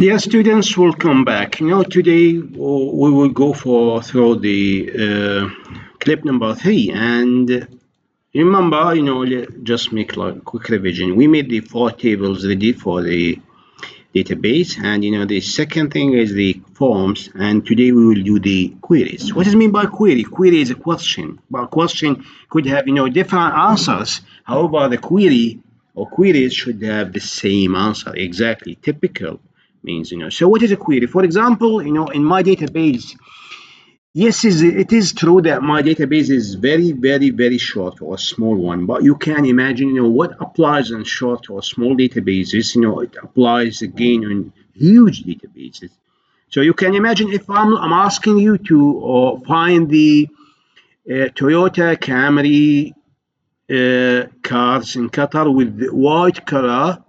Yes, students, welcome back. Today we will go through the clip number 3, and remember, just make like quick revision. We made the 4 tables ready for the database, and the second thing is the forms, and today we will do the queries. What does it mean by query? Query is a question, but a question could have different answers. However, the query or queries should have the same answer. Exactly, typical means. So what is a query? For example, in my database, yes, it is true that my database is very, very, very short or small one, but you can imagine, what applies in short or small databases, it applies again on huge databases. So you can imagine if I'm asking you to find the Toyota Camry cars in Qatar with the white color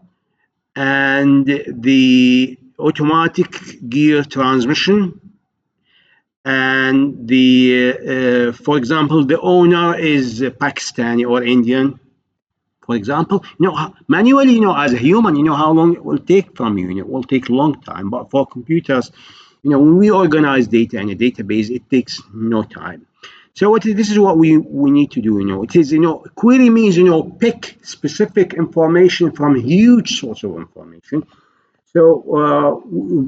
and the automatic gear transmission, and for example, the owner is Pakistani or Indian, for example. Manually, as a human, how long it will take from you. It will take a long time, but for computers, when we organize data in a database, it takes no time. So this is what we need to do. It is, query means, pick specific information from huge source of information. So,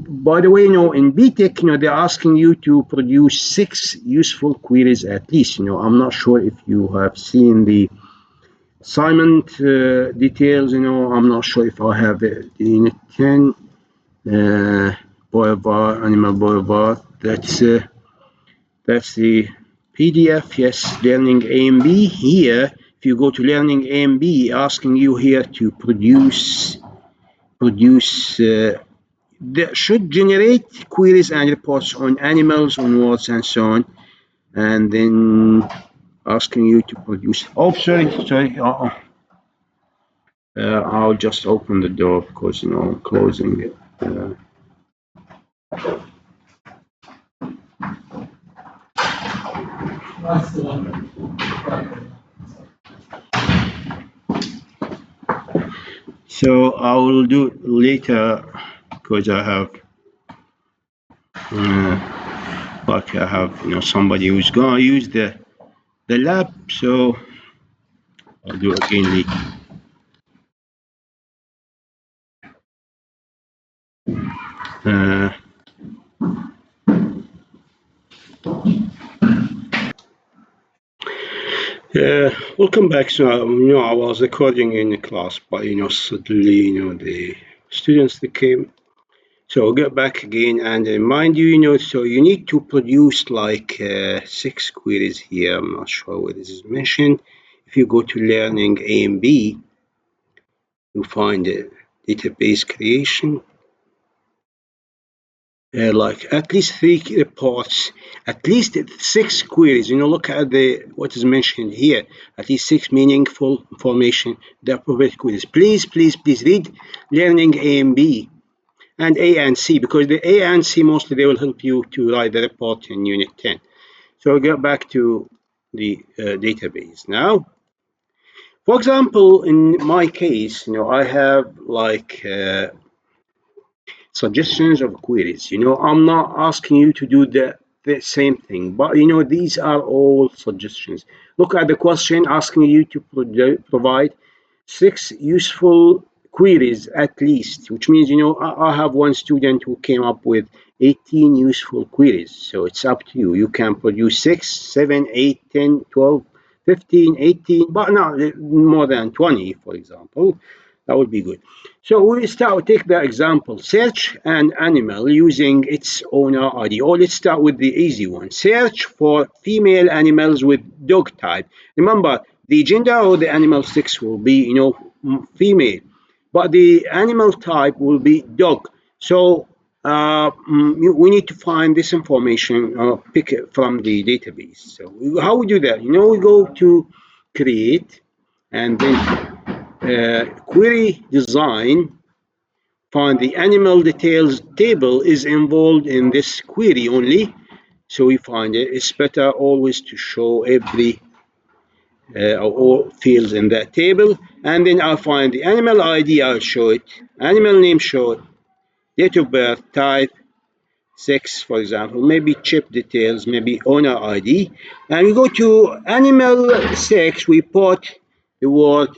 by the way, in BTech, they're asking you to produce 6 useful queries at least. I'm not sure if you have seen the assignment details. I'm not sure if I have it. Unit 10, Boulevard, Animal Boulevard. That's the PDF. Yes, Learning A and B. Here, if you go to Learning A and B, asking you here to produce. That should generate queries and reports on animals, on words, and so on, and then asking you to produce. Oh, sorry. I'll just open the door because I'm closing it. So I will do it later because I have somebody who's gonna use the lab, so I'll do it again later. Welcome back. So, I was recording in the class, but suddenly, the students that came. So get back again, and mind you, so you need to produce like 6 queries here. I'm not sure what this is mentioned. If you go to Learning A and B, you find the database creation. Like at least 3 reports, at least 6 queries. Look at what is mentioned here. At least 6 meaningful information, the appropriate queries. Please read Learning A and B and A and C, because the A and C mostly they will help you to write the report in Unit 10. So we'll get back to the database now. For example, in my case, I have like suggestions of queries. I'm not asking you to do the same thing, but these are all suggestions. Look at the question asking you to provide 6 useful queries at least, which means I have one student who came up with 18 useful queries. So it's up to you. You can produce 6, 7, 8, 10, 12, 15, 18, but not more than 20, for example. That would be good. So we take the example, search an animal using its owner ID. Or let's start with the easy one. Search for female animals with dog type. Remember, the gender of the animal sex will be, female, but the animal type will be dog. So we need to find this information, pick it from the database. So how we do that? We go to create, and then query design. Find the animal details table is involved in this query only. So we find it's better always to show every all fields in that table, and then I'll find the animal ID, I'll show it, animal name, show it, date of birth, type, sex, for example, maybe chip details, maybe owner ID. And we go to animal sex, we put the word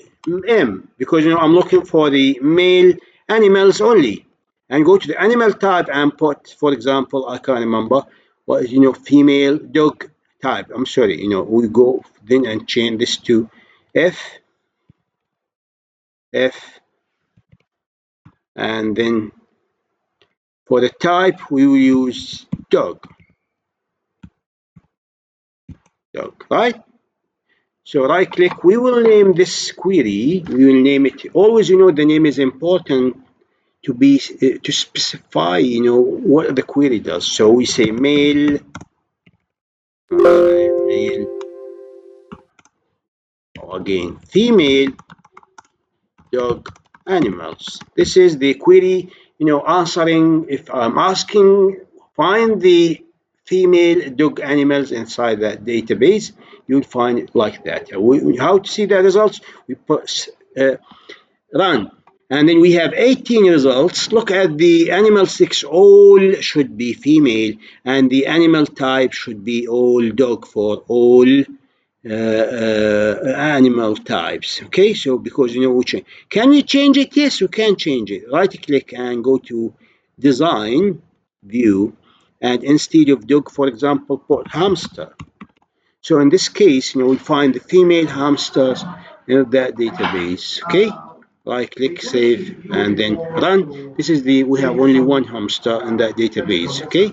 M, because I'm looking for the male animals only. And go to the animal type and put, for example, I can't remember what is, female dog type. I'm sorry, we go then and change this to F, and then for the type we will use dog, right? So right click, we will name this query, we will name it, always, the name is important to be, to specify, what the query does. So we say male, again, female, dog, animals. This is the query, answering, if I'm asking, find the female dog animals inside that database, you'll find it like that. How to see the results? We put run, and then we have 18 results. Look at the animal 6, all should be female, and the animal type should be all dog for all animal types. Okay, so because we change. Can we change it? Yes, we can change it. Right click and go to design, view, and instead of dog, for example, put hamster. So in this case, we find the female hamsters in that database. Okay, right click, save, and then run. This is we have only one hamster in that database. Okay.